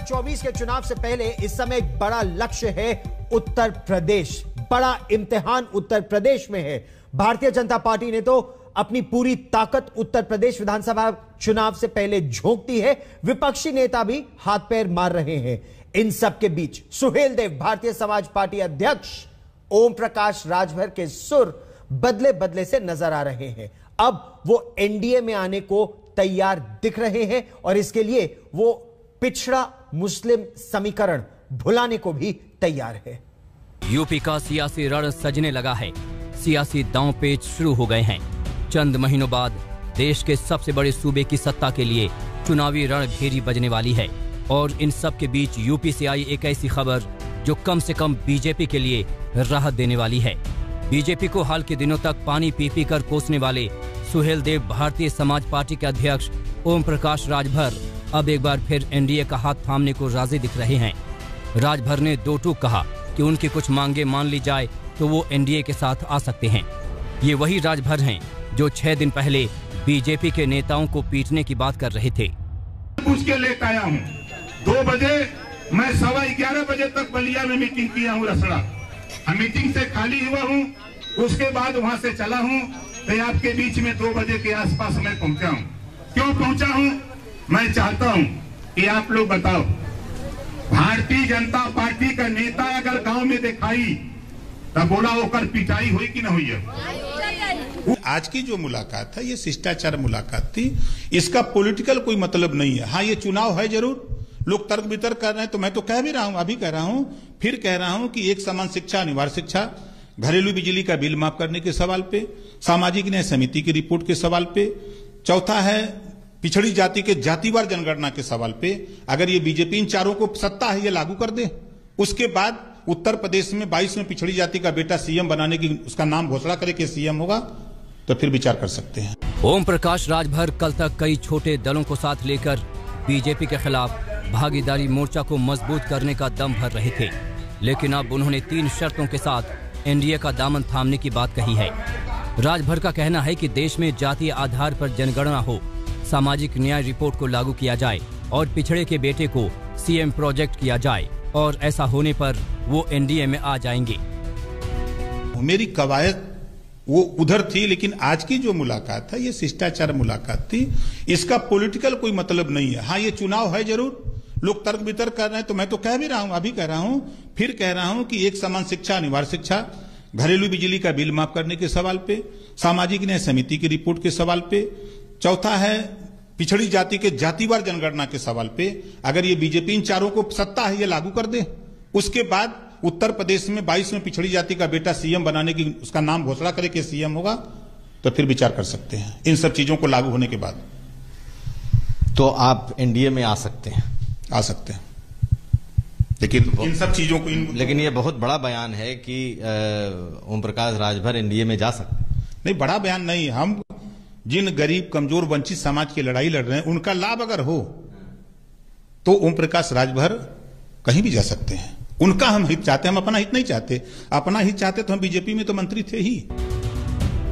2024 के चुनाव से पहले इस समय एक बड़ा लक्ष्य है उत्तर प्रदेश। बड़ा इम्तिहान उत्तर प्रदेश में है। भारतीय जनता पार्टी ने तो अपनी पूरी ताकत उत्तर प्रदेश विधानसभा चुनाव से पहले झोंक दी है। विपक्षी नेता भी हाथ पैर मार रहे हैं। इन सब के बीच सुहेलदेव भारतीय समाज पार्टी अध्यक्ष ओम प्रकाश राजभर के सुर बदले बदले से नजर आ रहे हैं। अब वो एनडीए में आने को तैयार दिख रहे हैं और इसके लिए वो पिछड़ा मुस्लिम समीकरण भुलाने को भी तैयार है। यूपी का सियासी रण सजने लगा है। सियासी दांव पेच शुरू हो गए हैं। चंद महीनों बाद देश के सबसे बड़े सूबे की सत्ता के लिए चुनावी रणभेरी बजने वाली है और इन सब के बीच यूपी से आई एक ऐसी खबर जो कम से कम बीजेपी के लिए राहत देने वाली है। बीजेपी को हाल के दिनों तक पानी पी पी कर कोसने वाले सुहेलदेव भारतीय समाज पार्टी के अध्यक्ष ओम प्रकाश राजभर अब एक बार फिर एनडीए का हाथ थामने को राजी दिख रहे हैं। राजभर ने दो टूक कहा कि उनकी कुछ मांगे मान ली जाए तो वो एनडीए के साथ आ सकते हैं। ये वही राजभर हैं जो 6 दिन पहले बीजेपी के नेताओं को पीटने की बात कर रहे थे। पूछ के लेकर आया हूँ 2 बजे, मैं 11:15 बजे तक बलिया में मीटिंग किया हूँ रसड़ा। मीटिंग से खाली हुआ हूँ, उसके बाद वहाँ से चला हूँ तो आपके बीच में 2 बजे के आसपास मैं पहुँचा हूँ। क्यों पहुँचा हूँ? मैं चाहता हूँ कि आप लोग बताओ, भारतीय जनता पार्टी का नेता अगर गांव में दिखाई तब बोला होकर पिटाई हुई कि न हुई है? आज की जो मुलाकात है ये शिष्टाचार मुलाकात थी। इसका पॉलिटिकल कोई मतलब नहीं है। हाँ, ये चुनाव है जरूर, लोग तर्क वितर्क कर रहे हैं तो मैं तो कह भी रहा हूं, अभी कह रहा हूं, फिर कह रहा हूं कि एक समान शिक्षा अनिवार्य शिक्षा, घरेलू बिजली का बिल माफ करने के सवाल पे, सामाजिक न्याय समिति की रिपोर्ट के सवाल पे, चौथा है पिछड़ी जाति के जातिवार जनगणना के सवाल पे, अगर ये बीजेपी इन चारों को सत्ता है ये लागू कर दे। उसके बाद उत्तर प्रदेश में 22 में पिछड़ी जाति का बेटा सीएम बनाने की उसका नाम घोषणा करे कि सीएम होगा तो फिर विचार कर सकते हैं। ओम प्रकाश राजभर कल तक कई छोटे दलों को साथ लेकर बीजेपी के खिलाफ भागीदारी मोर्चा को मजबूत करने का दम भर रहे थे, लेकिन अब उन्होंने 3 शर्तों के साथ एनडीए का दामन थामने की बात कही है। राजभर का कहना है कि देश में जातीय आधार पर जनगणना हो, सामाजिक न्याय रिपोर्ट को लागू किया जाए और पिछड़े के बेटे को सीएम प्रोजेक्ट किया जाए और ऐसा होने पर वो एनडीए में आ जाएंगे। मेरी कवायद वो उधर थी, लेकिन आज की जो मुलाकात है ये शिष्टाचार मुलाकात थी। इसका पॉलिटिकल कोई मतलब नहीं है। हाँ, ये चुनाव है जरूर, लोग तर्क वितर्क कर रहे हैं तो मैं तो कह भी रहा हूं, अभी कह रहा हूं, फिर कह रहा हूं कि एक समान शिक्षा अनिवार्य शिक्षा, घरेलू बिजली का बिल माफ करने के सवाल पे, सामाजिक न्याय समिति की रिपोर्ट के सवाल पे, चौथा है पिछड़ी जाति के जातिवार जनगणना के सवाल पे, अगर ये बीजेपी इन चारों को सत्ता है ये लागू कर दे। उसके बाद उत्तर प्रदेश में 22 में पिछड़ी जाति का बेटा सीएम बनाने की उसका नाम घोषणा करे कि सीएम होगा तो फिर विचार कर सकते हैं इन सब चीजों को लागू होने के बाद। तो आप एनडीए में आ सकते हैं? आ सकते हैं, लेकिन इन सब चीजों को लेकिन ये बहुत बड़ा बयान है कि ओम प्रकाश राजभर एनडीए में जा सकते हैं। नहीं, बड़ा बयान नहीं। हम जिन गरीब कमजोर वंचित समाज की लड़ाई लड़ रहे हैं उनका लाभ अगर हो तो ओम प्रकाश राजभर कहीं भी जा सकते हैं। उनका हम हित चाहते हैं, हम अपना हित नहीं चाहते। अपना हित चाहते तो हम बीजेपी में तो मंत्री थे ही।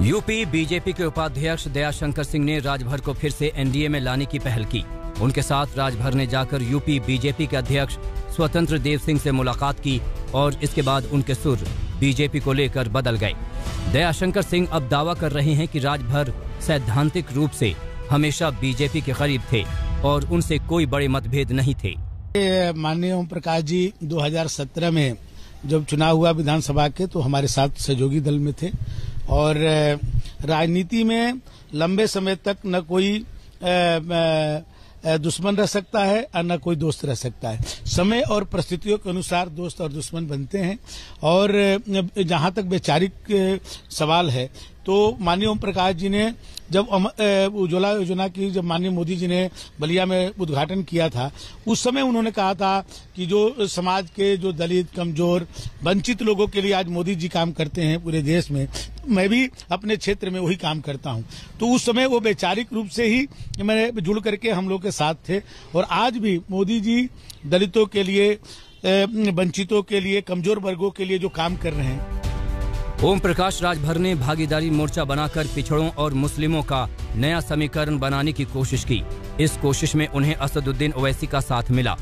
यूपी बीजेपी के उपाध्यक्ष दयाशंकर सिंह ने राजभर को फिर से एनडीए में लाने की पहल की। उनके साथ राजभर ने जाकर यूपी बीजेपी के अध्यक्ष स्वतंत्र देव सिंह से मुलाकात की और इसके बाद उनके सुर बीजेपी को लेकर बदल गए। दयाशंकर सिंह अब दावा कर रहे हैं कि राजभर सैद्धांतिक रूप से हमेशा बीजेपी के करीब थे और उनसे कोई बड़े मतभेद नहीं थे। माननीय ओम प्रकाश जी 2017 में जब चुनाव हुआ विधानसभा के तो हमारे साथ सहयोगी दल में थे और राजनीति में लंबे समय तक न कोई दुश्मन रह सकता है और न कोई दोस्त रह सकता है। समय और परिस्थितियों के अनुसार दोस्त और दुश्मन बनते हैं और जहां तक वैचारिक सवाल है तो माननीय ओम प्रकाश जी ने जब उज्ज्वला योजना की जब माननीय मोदी जी ने बलिया में उद्घाटन किया था उस समय उन्होंने कहा था कि जो समाज के जो दलित कमजोर वंचित लोगों के लिए आज मोदी जी काम करते हैं पूरे देश में, मैं भी अपने क्षेत्र में वही काम करता हूं। तो उस समय वो वैचारिक रूप से ही मैंने जुड़ करके हम लोग के साथ थे और आज भी मोदी जी दलितों के लिए, वंचितों के लिए, कमजोर वर्गों के लिए जो काम कर रहे हैं। ओम प्रकाश राजभर ने भागीदारी मोर्चा बनाकर पिछड़ों और मुस्लिमों का नया समीकरण बनाने की कोशिश की। इस कोशिश में उन्हें असदुद्दीन ओवैसी का साथ मिला।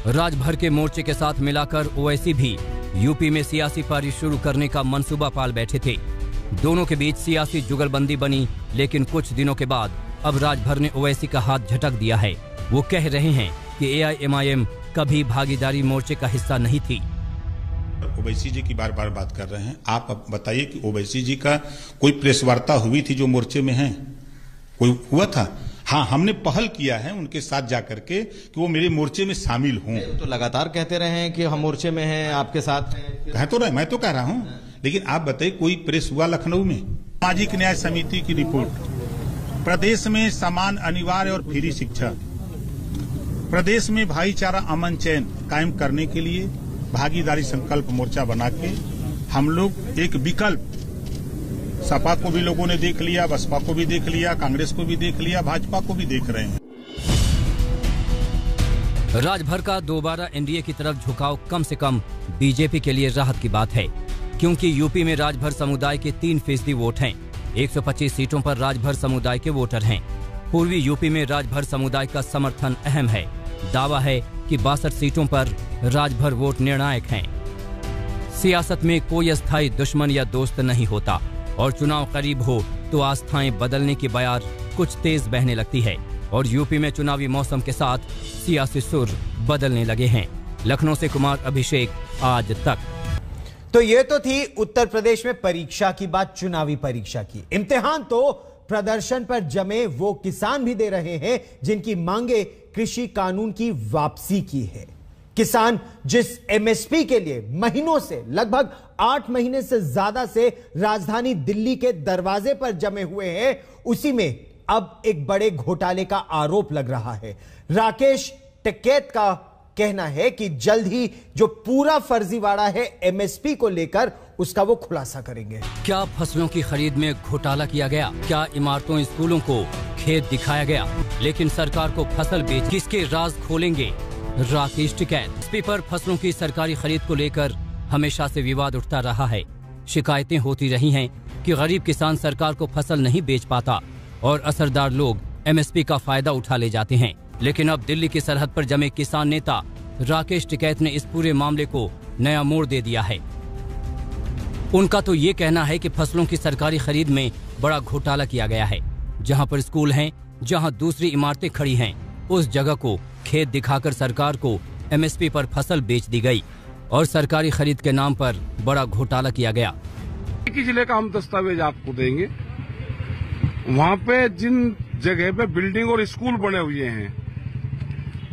राजभर के मोर्चे के साथ मिलाकर ओवैसी भी यूपी में सियासी पारी शुरू करने का मंसूबा पाल बैठे थे। दोनों के बीच सियासी जुगलबंदी बनी, लेकिन कुछ दिनों के बाद अब राजभर ने ओवैसी का हाथ झटक दिया है। वो कह रहे हैं कि AIMIM कभी भागीदारी मोर्चे का हिस्सा नहीं थी। ओवैसी जी की बार बार बात कर रहे हैं, आप अब बताइए कि ओवैसी जी का कोई प्रेस वार्ता हुई थी जो मोर्चे में है? कोई हुआ था? हाँ, हमने पहल किया है उनके साथ जाकर के कि वो मेरे मोर्चे में शामिल हों। तो लगातार कहते रहे हैं कि हम मोर्चे में हैं, आपके साथ हैं। कह तो रहे, मैं तो कह रहा हूँ, लेकिन आप बताइए कोई प्रेस हुआ लखनऊ में? सामाजिक न्याय समिति की रिपोर्ट, प्रदेश में समान अनिवार्य और फ्री शिक्षा, प्रदेश में भाईचारा अमन चैन कायम करने के लिए भागीदारी संकल्प मोर्चा बना के हम लोग एक विकल्प, सपा को भी लोगों ने देख लिया, बसपा को भी देख लिया, कांग्रेस को भी देख लिया, भाजपा को भी देख रहे हैं। राजभर का दोबारा एनडीए की तरफ झुकाव कम से कम बीजेपी के लिए राहत की बात है, क्योंकि यूपी में राजभर समुदाय के 3% वोट हैं। 125 सीटों पर राजभर समुदाय के वोटर हैं। पूर्वी यूपी में राजभर समुदाय का समर्थन अहम है। दावा है कि 62 सीटों पर राजभर वोट निर्णायक हैं। सियासत में कोई अस्थायी दुश्मन या दोस्त नहीं होता और चुनाव करीब हो तो आस्थाएं बदलने की बयार कुछ तेज बहने लगती है और यूपी में चुनावी मौसम के साथ सियासी सुर बदलने लगे हैं। लखनऊ से कुमार अभिषेक, आज तक। तो ये तो थी उत्तर प्रदेश में परीक्षा की बात, चुनावी परीक्षा की। इम्तिहान तो प्रदर्शन पर जमे वो किसान भी दे रहे हैं जिनकी मांगे कृषि कानून की वापसी की है। किसान जिस MSP के लिए महीनों से, लगभग 8 महीने से ज्यादा से राजधानी दिल्ली के दरवाजे पर जमे हुए हैं, उसी में अब एक बड़े घोटाले का आरोप लग रहा है। राकेश टिकैत का कहना है कि जल्द ही जो पूरा फर्जीवाड़ा है MSP को लेकर, उसका वो खुलासा करेंगे। क्या फसलों की खरीद में घोटाला किया गया? क्या इमारतों, स्कूलों को खेत दिखाया गया, लेकिन सरकार को फसल बेच? किसके राज खोलेंगे राकेश टिकैत? MSP पर फसलों की सरकारी खरीद को लेकर हमेशा से विवाद उठता रहा है। शिकायतें होती रही हैं कि गरीब किसान सरकार को फसल नहीं बेच पाता और असरदार लोग MSP का फायदा उठा ले जाते हैं। लेकिन अब दिल्ली की सरहद पर जमे किसान नेता राकेश टिकैत ने इस पूरे मामले को नया मोड़ दे दिया है। उनका तो ये कहना है कि फसलों की सरकारी खरीद में बड़ा घोटाला किया गया है। जहां पर स्कूल हैं, जहां दूसरी इमारतें खड़ी हैं, उस जगह को खेत दिखाकर सरकार को MSP पर फसल बेच दी गई और सरकारी खरीद के नाम पर बड़ा घोटाला किया गया। एक ही जिले का हम दस्तावेज आपको देंगे, वहाँ पे जिन जगह पे बिल्डिंग और स्कूल बने हुए हैं,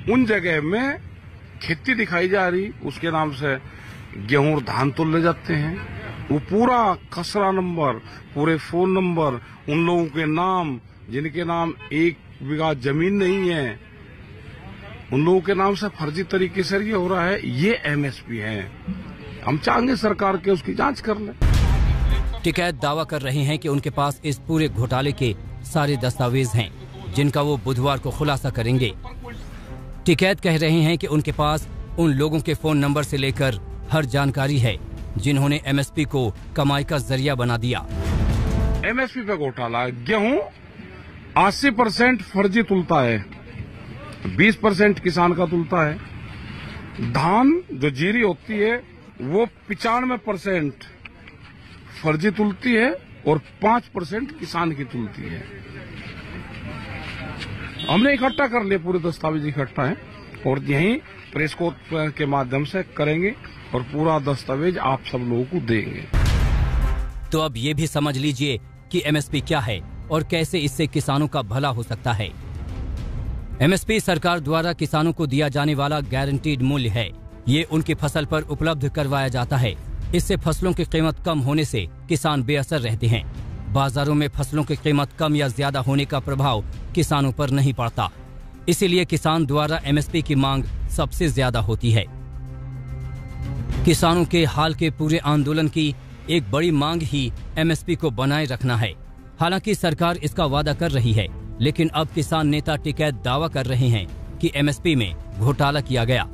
उन जगह में खेती दिखाई जा रही, उसके नाम से गेहूं और धान तोले जाते हैं। वो पूरा खसरा नंबर, पूरे फोन नंबर, उन लोगों के नाम जिनके नाम 1 बीघा जमीन नहीं है, उन लोगों के नाम से फर्जी तरीके से ये हो रहा है। ये MSP है। हम चाहेंगे सरकार के उसकी जांच कर ले। टिकैत दावा कर रहे हैं कि उनके पास इस पूरे घोटाले के सारे दस्तावेज हैं, जिनका वो बुधवार को खुलासा करेंगे। टिकैत कह रहे हैं कि उनके पास उन लोगों के फोन नंबर से लेकर हर जानकारी है जिन्होंने MSP को कमाई का जरिया बना दिया। MSP पे घोटाला, गेहूं 80% फर्जी तुलता है, 20% किसान का तुलता है। धान जो जीरी होती है वो 95% फर्जी तुलती है और 5% किसान की तुलती है। हमने इकट्ठा कर लिया, पूरे दस्तावेज इकट्ठा है और यही प्रेस को के माध्यम से करेंगे और पूरा दस्तावेज आप सब लोगों को देंगे। तो अब ये भी समझ लीजिए कि MSP क्या है और कैसे इससे किसानों का भला हो सकता है। MSP सरकार द्वारा किसानों को दिया जाने वाला गारंटीड मूल्य है। ये उनकी फसल पर उपलब्ध करवाया जाता है। इससे फसलों की कीमत कम होने से किसान बेअसर रहते हैं। बाजारों में फसलों की कीमत कम या ज्यादा होने का प्रभाव किसानों पर नहीं पड़ता। इसीलिए किसान द्वारा MSP की मांग सबसे ज्यादा होती है। किसानों के हाल के पूरे आंदोलन की एक बड़ी मांग ही MSP को बनाए रखना है। हालांकि सरकार इसका वादा कर रही है, लेकिन अब किसान नेता टिकैत दावा कर रहे हैं कि MSP में घोटाला किया गया।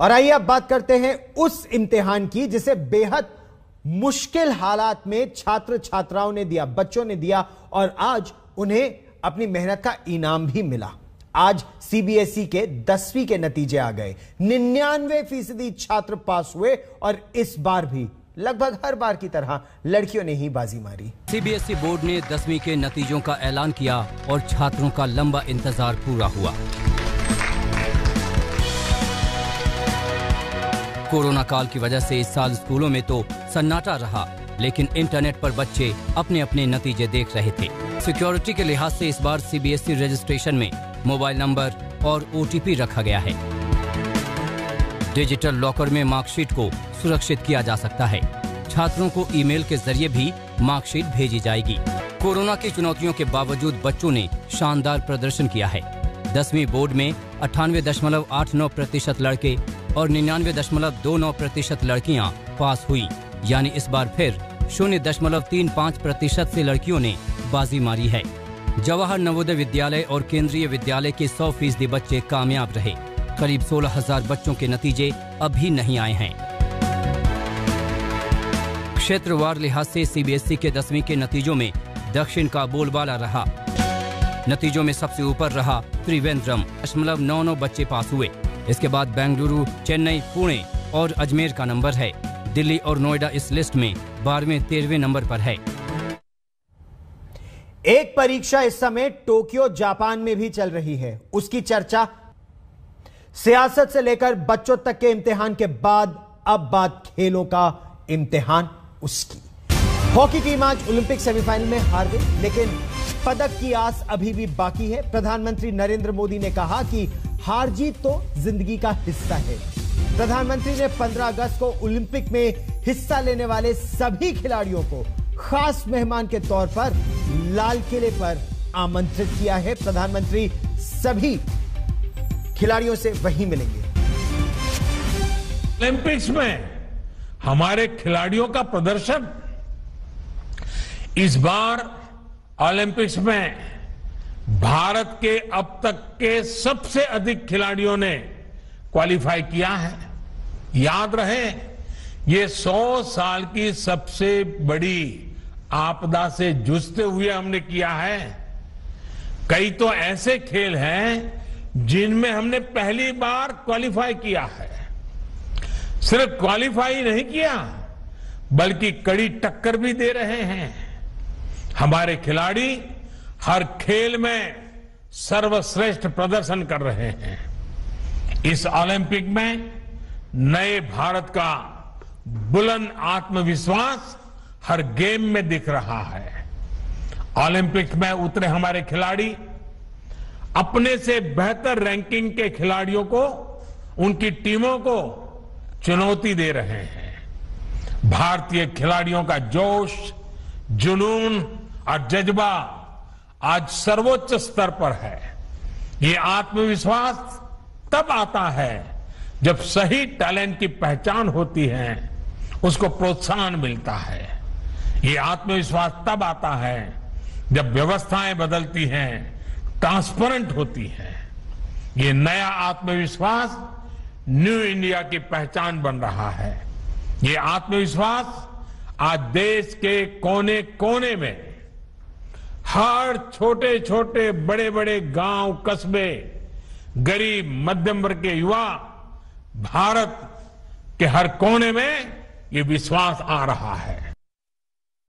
और आइए अब बात करते हैं उस इम्तिहान की जिसे बेहद मुश्किल हालात में छात्र छात्राओं ने दिया, बच्चों ने दिया और आज उन्हें अपनी मेहनत का इनाम भी मिला। आज सीबीएसई के 10वीं के नतीजे आ गए। 99% छात्र पास हुए और इस बार भी लगभग हर बार की तरह लड़कियों ने ही बाजी मारी। सीबीएसई बोर्ड ने 10वीं के नतीजों का ऐलान किया और छात्रों का लंबा इंतजार पूरा हुआ। कोरोना काल की वजह से इस साल स्कूलों में तो सन्नाटा रहा, लेकिन इंटरनेट पर बच्चे अपने अपने नतीजे देख रहे थे। सिक्योरिटी के लिहाज से इस बार सीबीएसई रजिस्ट्रेशन में मोबाइल नंबर और ओटीपी रखा गया है। डिजिटल लॉकर में मार्कशीट को सुरक्षित किया जा सकता है। छात्रों को ईमेल के जरिए भी मार्कशीट भेजी जाएगी। कोरोना की चुनौतियों के बावजूद बच्चों ने शानदार प्रदर्शन किया है। 10वीं बोर्ड में 98.89% लड़के और 99.29% लड़कियां पास हुई, यानी इस बार फिर 0.35% से लड़कियों ने बाजी मारी है। जवाहर नवोदय विद्यालय और केंद्रीय विद्यालय के 100% बच्चे कामयाब रहे। करीब 16,000 बच्चों के नतीजे अभी नहीं आए हैं। क्षेत्रवार लिहाज से सीबीएसई के 10वीं के नतीजों में दक्षिण का बोलबाला रहा। नतीजों में सबसे ऊपर रहा त्रिवेंद्रम, 0.99 बच्चे पास हुए। इसके बाद बेंगलुरु, चेन्नई, पुणे और अजमेर का नंबर है। दिल्ली और नोएडा इस लिस्ट में 12वें 13वें नंबर पर है। एक परीक्षा इस समय टोक्यो, जापान में भी चल रही है। उसकी चर्चा सियासत से लेकर बच्चों तक के इम्तिहान के बाद अब बात खेलों का इम्तिहान उसकी। हॉकी टीम आज ओलंपिक सेमीफाइनल में हार गई, लेकिन पदक की आस अभी भी बाकी है। प्रधानमंत्री नरेंद्र मोदी ने कहा कि हार जीत तो जिंदगी का हिस्सा है। प्रधानमंत्री ने 15 अगस्त को ओलंपिक में हिस्सा लेने वाले सभी खिलाड़ियों को खास मेहमान के तौर पर लाल किले पर आमंत्रित किया है। प्रधानमंत्री सभी खिलाड़ियों से वहीं मिलेंगे। ओलंपिक्स में हमारे खिलाड़ियों का प्रदर्शन, इस बार ओलंपिक्स में भारत के अब तक के सबसे अधिक खिलाड़ियों ने क्वालिफाई किया है। याद रहे, ये 100 साल की सबसे बड़ी आपदा से जूझते हुए हमने किया है। कई तो ऐसे खेल हैं जिनमें हमने पहली बार क्वालिफाई किया है। सिर्फ क्वालिफाई नहीं किया, बल्कि कड़ी टक्कर भी दे रहे हैं। हमारे खिलाड़ी हर खेल में सर्वश्रेष्ठ प्रदर्शन कर रहे हैं। इस ओलंपिक में नए भारत का बुलंद आत्मविश्वास हर गेम में दिख रहा है। ओलंपिक में उतरे हमारे खिलाड़ी अपने से बेहतर रैंकिंग के खिलाड़ियों को, उनकी टीमों को चुनौती दे रहे हैं। भारतीय खिलाड़ियों का जोश, जुनून और जज्बा आज सर्वोच्च स्तर पर है। ये आत्मविश्वास तब आता है जब सही टैलेंट की पहचान होती है, उसको प्रोत्साहन मिलता है। ये आत्मविश्वास तब आता है जब व्यवस्थाएं बदलती हैं, ट्रांसपेरेंट होती हैं। ये नया आत्मविश्वास न्यू इंडिया की पहचान बन रहा है। ये आत्मविश्वास आज देश के कोने कोने में, हर छोटे छोटे बड़े बड़े गांव, कस्बे, गरीब मध्यम वर्ग के युवा, भारत के हर कोने में ये विश्वास आ रहा है।